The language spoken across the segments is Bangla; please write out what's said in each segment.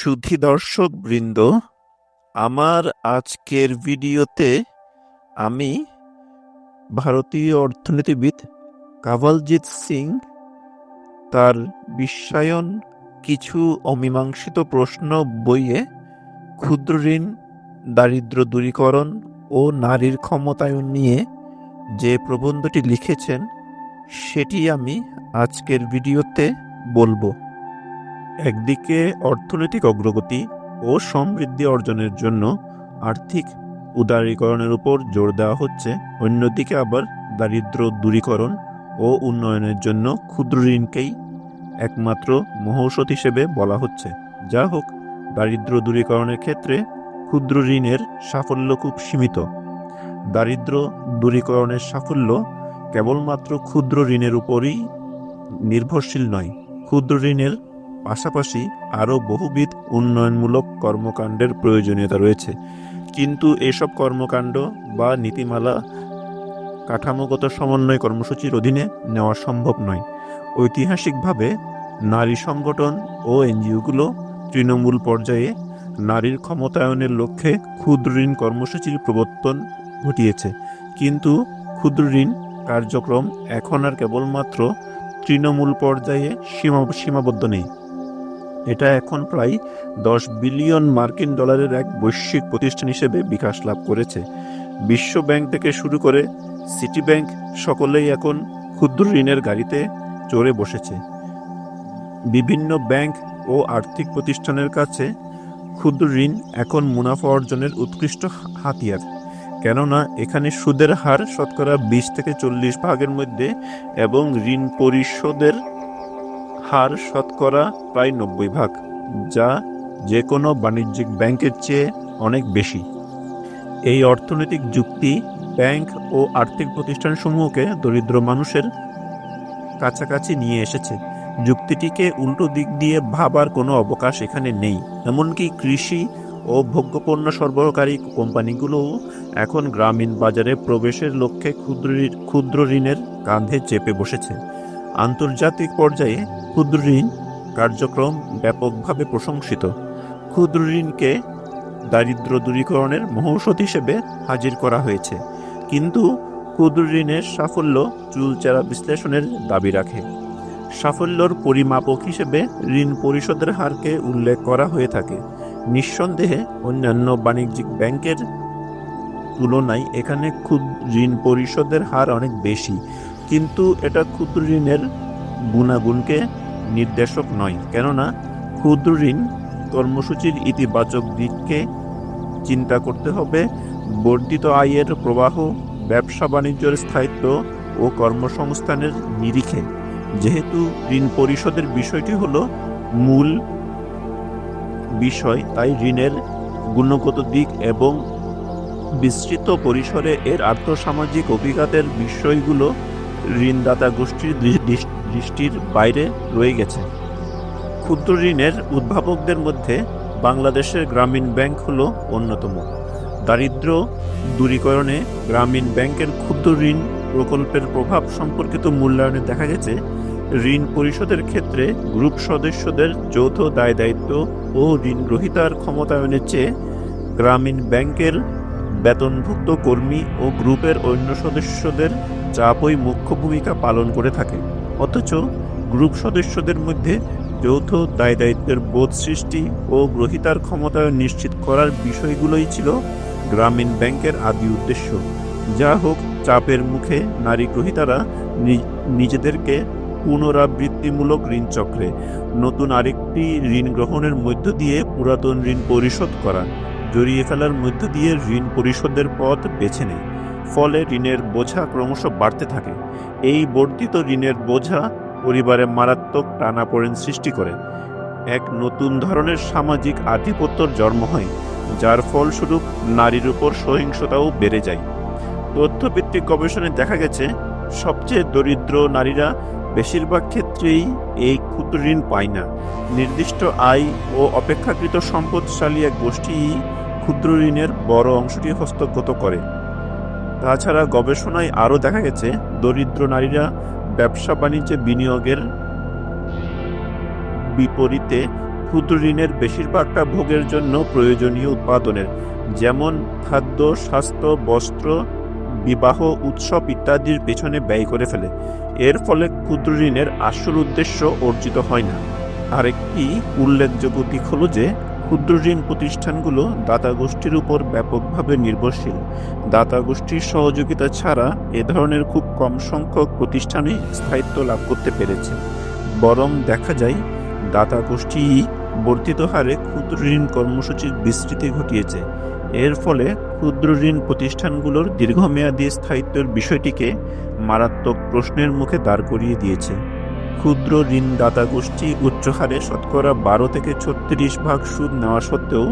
সুধী দর্শক বৃন্দ, আমার আজকের ভিডিওতে আমি ভারতীয় অর্থনীতিবিদ কাওয়ালজিৎ সিং তার বিশ্বায়ন কিছু অমীমাংসিত প্রশ্ন বইয়ে ক্ষুদ্র ঋণ, দারিদ্র্য দূরীকরণ ও নারীর ক্ষমতায়ন নিয়ে যে প্রবন্ধটি লিখেছেন সেটি আমি আজকের ভিডিওতে বলবো। একদিকে অর্থনৈতিক অগ্রগতি ও সমৃদ্ধি অর্জনের জন্য আর্থিক উদারীকরণের উপর জোর দেওয়া হচ্ছে, অন্যদিকে আবার দারিদ্র্য দূরীকরণ ও উন্নয়নের জন্য ক্ষুদ্র ঋণকেই একমাত্র মহৌষধ হিসেবে বলা হচ্ছে। যা হোক, দারিদ্র্য দূরীকরণের ক্ষেত্রে ক্ষুদ্র ঋণের সাফল্য খুব সীমিত। দারিদ্র্য দূরীকরণের সাফল্য কেবলমাত্র ক্ষুদ্র ঋণের উপরই নির্ভরশীল নয়, ক্ষুদ্র ঋণের পাশাপাশি আরও বহুবিধ উন্নয়নমূলক কর্মকাণ্ডের প্রয়োজনীয়তা রয়েছে। কিন্তু এসব কর্মকাণ্ড বা নীতিমালা কাঠামোগত সমন্বয় কর্মসূচির অধীনে নেওয়া সম্ভব নয়। ঐতিহাসিকভাবে নারী সংগঠন ও এনজিওগুলো তৃণমূল পর্যায়ে নারীর ক্ষমতায়নের লক্ষ্যে ক্ষুদ্র ঋণ কর্মসূচির প্রবর্তন ঘটিয়েছে, কিন্তু ক্ষুদ্র ঋণ কার্যক্রম এখন আর কেবলমাত্র তৃণমূল পর্যায়ে সীমাবদ্ধ নেই। এটা এখন প্রায় 10 বিলিয়ন মার্কিন ডলারের এক বৈশ্বিক প্রতিষ্ঠান হিসেবে বিকাশ লাভ করেছে। বিশ্ব ব্যাংক থেকে শুরু করে সিটি ব্যাংক সকলেই এখন ক্ষুদ্র ঋণের গাড়িতে চড়ে বসেছে। বিভিন্ন ব্যাংক ও আর্থিক প্রতিষ্ঠানের কাছে ক্ষুদ্র ঋণ এখন মুনাফা অর্জনের উৎকৃষ্ট হাতিয়ার, কেননা এখানে সুদের হার শতকরা 20 থেকে 40 ভাগের মধ্যে এবং ঋণ পরিশোধের হার শতকরা প্রায় 90 ভাগ, যা যে কোনো বাণিজ্যিক ব্যাংকের চেয়ে অনেক বেশি। এই অর্থনৈতিক যুক্তি ব্যাংক ও আর্থিক প্রতিষ্ঠানসমূহকে দরিদ্র মানুষের কাছাকাছি নিয়ে এসেছে। যুক্তিটিকে উল্টো দিক দিয়ে ভাবার কোনো অবকাশ এখানে নেই। এমনকি কৃষি ও ভোগ্যপণ্য সরবরাহকারী কোম্পানিগুলোও এখন গ্রামীণ বাজারে প্রবেশের লক্ষ্যে ক্ষুদ্র ঋণের কাঁধে চেপে বসেছে। আন্তর্জাতিক পর্যায়ে ক্ষুদ্র ঋণ কার্যক্রম ব্যাপকভাবে প্রশংসিত। ক্ষুদ্র ঋণকে দারিদ্র্য দূরীকরণের মহৌষধ হিসেবে হাজির করা হয়েছে, কিন্তু ক্ষুদ্র ঋণের সাফল্য চুলচেরা বিশ্লেষণের দাবি রাখে। সাফল্যর পরিমাপক হিসেবে ঋণ পরিশোধের হারকে উল্লেখ করা হয়ে থাকে। নিঃসন্দেহে অন্যান্য বাণিজ্যিক ব্যাংকের তুলনায় এখানে ঋণ পরিশোধের হার অনেক বেশি, কিন্তু এটা ক্ষুদ্র ঋণের গুণাগুণকে নির্দেশক নয়, কেননা ক্ষুদ্র ঋণ কর্মসূচির ইতিবাচক দিককে চিন্তা করতে হবে বর্ধিত আয়ের প্রবাহ, ব্যবসা বাণিজ্যের স্থায়িত্ব ও কর্মসংস্থানের নিরিখে। যেহেতু ঋণ পরিশোধের বিষয়টি হলো মূল বিষয়, তাই ঋণের গুণগত দিক এবং বিস্তৃত পরিসরে এর আর্থসামাজিক অভিঘাতের বিষয়গুলো ঋণদাতা গোষ্ঠীর দৃষ্টির বাইরে রয়ে গেছে। ক্ষুদ্র ঋণের উদ্ভাবকদের মধ্যে বাংলাদেশের গ্রামীণ ব্যাংক হলো অন্যতম। দারিদ্র্য দূরীকরণে গ্রামীণ ব্যাংকের ক্ষুদ্র ঋণ প্রকল্পের প্রভাব সম্পর্কিত মূল্যায়নে দেখা গেছে, ঋণ পরিশোধের ক্ষেত্রে গ্রুপ সদস্যদের যৌথ দায় দায়িত্ব ও ঋণ গ্রহীতার ক্ষমতায়নের চেয়ে গ্রামীণ ব্যাংকের বেতনভুক্ত কর্মী ও গ্রুপের অন্য সদস্যদের চাপই মুখ্য ভূমিকা পালন করে থাকে। অথচ গ্রুপ সদস্যদের মধ্যে যৌথ দায় দায়িত্বের বোধ সৃষ্টি ও গ্রহীতার ক্ষমতায়ন নিশ্চিত করার বিষয়গুলোই ছিল গ্রামীণ ব্যাংকের আদি উদ্দেশ্য। যা হোক, চাপের মুখে নারী গ্রহীতারা নিজেদেরকে পুনরাবৃত্তিমূলক ঋণ চক্রে নতুন আরেকটি ঋণ গ্রহণের মধ্য দিয়ে পুরাতন ঋণ পরিশোধ করা, জড়িয়ে ফেলার মধ্য দিয়ে ঋণ পরিশোধের পথ বেছে নেয়। ফলে ঋণের বোঝা ক্রমশ বাড়তে থাকে। এই বর্ধিত ঋণের বোঝা পরিবারে মারাত্মক টানাপোড়েন সৃষ্টি করে। এক নতুন ধরনের সামাজিক আধিপত্যর জন্ম হয়, যার ফলস্বরূপ নারীর উপর সহিংসতাও বেড়ে যায়। তথ্যভিত্তিক গবেষণায় দেখা গেছে, সবচেয়ে দরিদ্র নারীরা বেশিরভাগ ক্ষেত্রেই এই ক্ষুদ্র ঋণ পায় না। নির্দিষ্ট আয় ও অপেক্ষাকৃত সম্পদশালী এক গোষ্ঠী ক্ষুদ্র ঋণের বড় অংশটি হস্তগত করে। তাছাড়া গবেষণায় আরও দেখা গেছে, দরিদ্র নারীরা ব্যবসা বাণিজ্যে বিনিয়োগের বিপরীতে ক্ষুদ্র ঋণের বেশিরভাগটা ভোগের জন্য প্রয়োজনীয় উৎপাদনের, যেমন খাদ্য, স্বাস্থ্য, বস্ত্র, বিবাহ, উৎসব ইত্যাদির পেছনে ব্যয় করে ফেলে। এর ফলে ক্ষুদ্র ঋণের আসল উদ্দেশ্য অর্জিত হয় না। আরেকটি উল্লেখযোগ্য দিক হলো যে ক্ষুদ্র ঋণ প্রতিষ্ঠানগুলো দাতা গোষ্ঠীর উপর ব্যাপকভাবে নির্ভরশীল। দাতা গোষ্ঠীর সহযোগিতা ছাড়া এ ধরনের খুব কম সংখ্যক প্রতিষ্ঠানই স্থায়িত্ব লাভ করতে পেরেছে। বরং দেখা যায় দাতা গোষ্ঠী বর্ধিত হারে ক্ষুদ্র ঋণ কর্মসূচির বিস্তৃতি ঘটিয়েছে। এর ফলে ক্ষুদ্র ঋণ প্রতিষ্ঠানগুলোর দীর্ঘমেয়াদী স্থায়িত্বের বিষয়টিকে মারাত্মক প্রশ্নের মুখে দাঁড় করিয়ে দিয়েছে। ক্ষুদ্র ঋণদাতা গোষ্ঠী উচ্চ হারে শতকরা 12 থেকে 36% সুদ নেওয়া সত্ত্বেও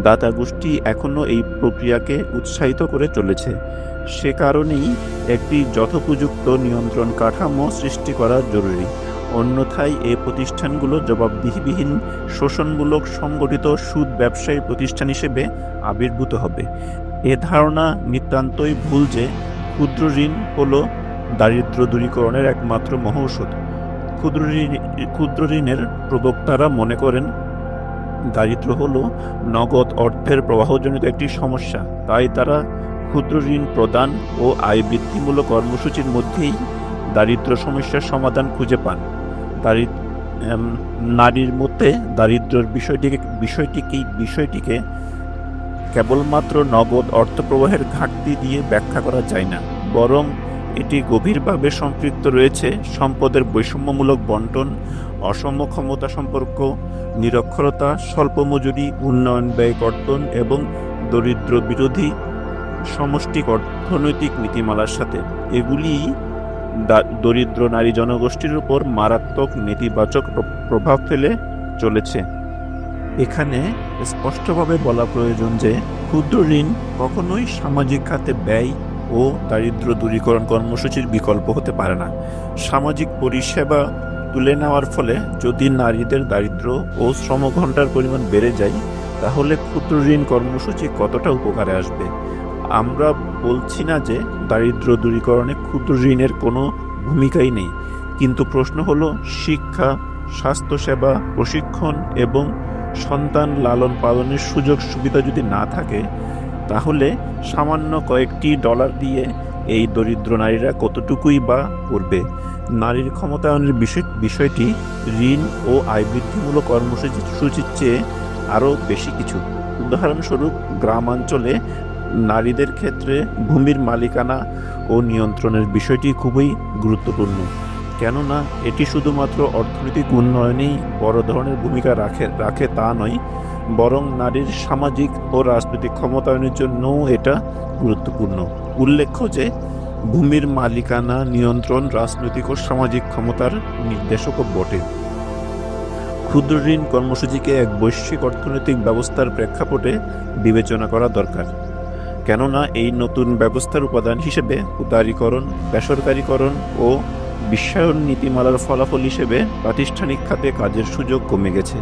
দাতা গোষ্ঠী এখনও এই প্রক্রিয়াকে উৎসাহিত করে চলেছে। সে কারণেই একটি যথোপযুক্ত নিয়ন্ত্রণ কাঠামো সৃষ্টি করা জরুরি। অন্যথায় এই প্রতিষ্ঠানগুলো জবাবদিহিবিহীন, শোষণমূলক, সংগঠিত সুদ ব্যবসায়ী প্রতিষ্ঠান হিসেবে আবির্ভূত হবে। এ ধারণা নিতান্তই ভুল যে ক্ষুদ্র ঋণ হল দারিদ্র দূরীকরণের একমাত্র মহৌষধ। ক্ষুদ্র ঋণের প্রবক্তারা মনে করেন দারিদ্র হল নগদ অর্থের প্রবাহজনিত একটি সমস্যা, তাই তারা ক্ষুদ্র ঋণ প্রদান ও আয় বৃদ্ধিমূলক কর্মসূচির মধ্যেই দারিদ্র সমস্যার সমাধান খুঁজে পান। নারীর মধ্যে দারিদ্র্যের বিষয়টিকে কেবলমাত্র নগদ অর্থপ্রবাহের ঘাটতি দিয়ে ব্যাখ্যা করা যায় না, বরং এটি গভীরভাবে সম্পৃক্ত রয়েছে সম্পদের বৈষম্যমূলক বণ্টন, অসম ক্ষমতা সম্পর্ক, নিরক্ষরতা, স্বল্প মজুরি, উন্নয়ন ব্যয় কর্তন এবং দরিদ্র বিরোধী সমষ্টিক অর্থনৈতিক নীতিমালার সাথে। এগুলি দরিদ্র নারী জনগোষ্ঠীর উপর মারাত্মক নেতিবাচক প্রভাব ফেলে চলেছে। এখানে স্পষ্টভাবে বলা প্রয়োজন যে ক্ষুদ্র ঋণ কখনোই সামাজিক খাতে ব্যয় ও দারিদ্র দূরীকরণ কর্মসূচির বিকল্প হতে পারে না। সামাজিক পরিষেবা তুলে নেওয়ার ফলে যদি নারীদের দারিদ্র ও শ্রমঘণ্টার পরিমাণ বেড়ে যায়, তাহলে ক্ষুদ্র ঋণ কর্মসূচি কতটা উপকারে আসবে? আমরা বলছি না যে দারিদ্র দূরীকরণে ক্ষুদ্র ঋণের কোনো ভূমিকাই নেই, কিন্তু প্রশ্ন হলো শিক্ষা, স্বাস্থ্যসেবা, প্রশিক্ষণ এবং সন্তান লালন পালনের সুযোগ সুবিধা যদি না থাকে, তাহলে সামান্য কয়েকটি ডলার দিয়ে এই দরিদ্র নারীরা কতটুকুই বা করবে? নারীর ক্ষমতায়নের বিষয়টি ঋণ ও আয় বৃদ্ধিমূলক কর্মসূচির চেয়ে আরও বেশি কিছু। উদাহরণস্বরূপ, গ্রামাঞ্চলে নারীদের ক্ষেত্রে ভূমির মালিকানা ও নিয়ন্ত্রণের বিষয়টি খুবই গুরুত্বপূর্ণ, কেননা এটি শুধুমাত্র অর্থনৈতিক উন্নয়নেই বড় ধরনের ভূমিকা রাখে তা নয়, বরং নারীর সামাজিক ও রাজনৈতিক ক্ষমতায়নের জন্যও এটা গুরুত্বপূর্ণ। উল্লেখ্য যে ভূমির মালিকানা নিয়ন্ত্রণ রাজনৈতিক ও সামাজিক ক্ষমতার নির্দেশকও বটে। ক্ষুদ্র ঋণ কর্মসূচিকে এক বৈশ্বিক অর্থনৈতিক ব্যবস্থার প্রেক্ষাপটে বিবেচনা করা দরকার, কেননা এই নতুন ব্যবস্থার উপাদান হিসেবে উদারীকরণ, বেসরকারীকরণ ও বিশ্বায়ন নীতিমালার ফলাফল হিসেবে প্রাতিষ্ঠানিক খাতে কাজের সুযোগ কমে গেছে,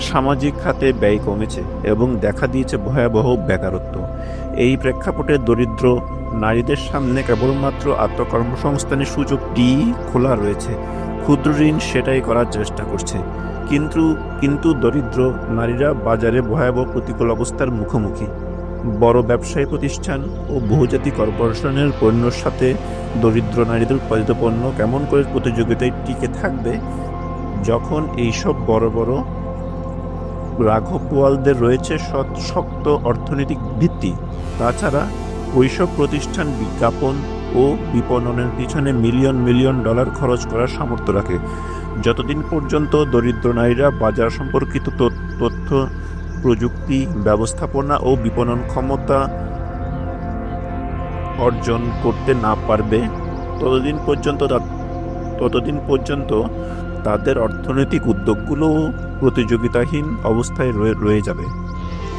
সামাজিক খাতে ব্যয় কমেছে এবং দেখা দিয়েছে ভয়াবহ বেকারত্ব। এই প্রেক্ষাপটে দরিদ্র নারীদের সামনে কেবলমাত্র আত্মকর্মসংস্থানের সুযোগটি খোলা রয়েছে। ক্ষুদ্র ঋণ সেটাই করার চেষ্টা করছে, কিন্তু দরিদ্র নারীরা বাজারে ভয়াবহ প্রতিকূল অবস্থার মুখোমুখি। বড় ব্যবসায়ী প্রতিষ্ঠান ও বহুজাতিক কর্পোরেশনের পণ্যের সাথে দরিদ্র নারীদের উৎপাদিত পণ্য কেমন করে প্রতিযোগিতায় টিকে থাকবে, যখন এইসব বড় বড় রাঘব বোয়ালদের রয়েছে শক্ত অর্থনৈতিক ভিত্তি? তাছাড়া ওইসব প্রতিষ্ঠান বিজ্ঞাপন ও বিপণনের পিছনে মিলিয়ন মিলিয়ন ডলার খরচ করার সামর্থ্য রাখে। যতদিন পর্যন্ত দরিদ্র নারীরা বাজার সম্পর্কিত তথ্য, প্রযুক্তি, ব্যবস্থাপনা ও বিপণন ক্ষমতা অর্জন করতে না পারবে, ততদিন পর্যন্ত তাদের অর্থনৈতিক উদ্যোগগুলোও প্রতিযোগিতাহীন অবস্থায় রয়ে যাবে।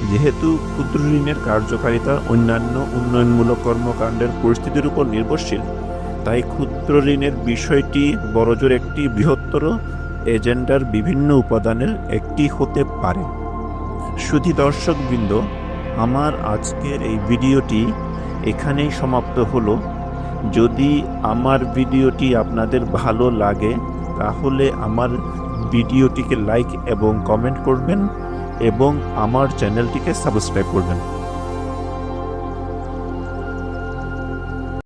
যেহেতু ক্ষুদ্র ঋণের কার্যকারিতা অন্যান্য উন্নয়নমূলক কর্মকাণ্ডের পরিস্থিতির উপর নির্ভরশীল, তাই ক্ষুদ্র ঋণের বিষয়টি বড়জোর একটি বৃহত্তর এজেন্ডার বিভিন্ন উপাদানের একটি হতে পারে। সুধী দর্শকবৃন্দ, আমার আজকের এই ভিডিওটি এখানেই সমাপ্ত হলো। যদি আমার ভিডিওটি আপনাদের ভালো লাগে, তাহলে আমার ভিডিওটিকে লাইক এবং কমেন্ট করবেন এবং আমার চ্যানেলটিকে সাবস্ক্রাইব করবেন।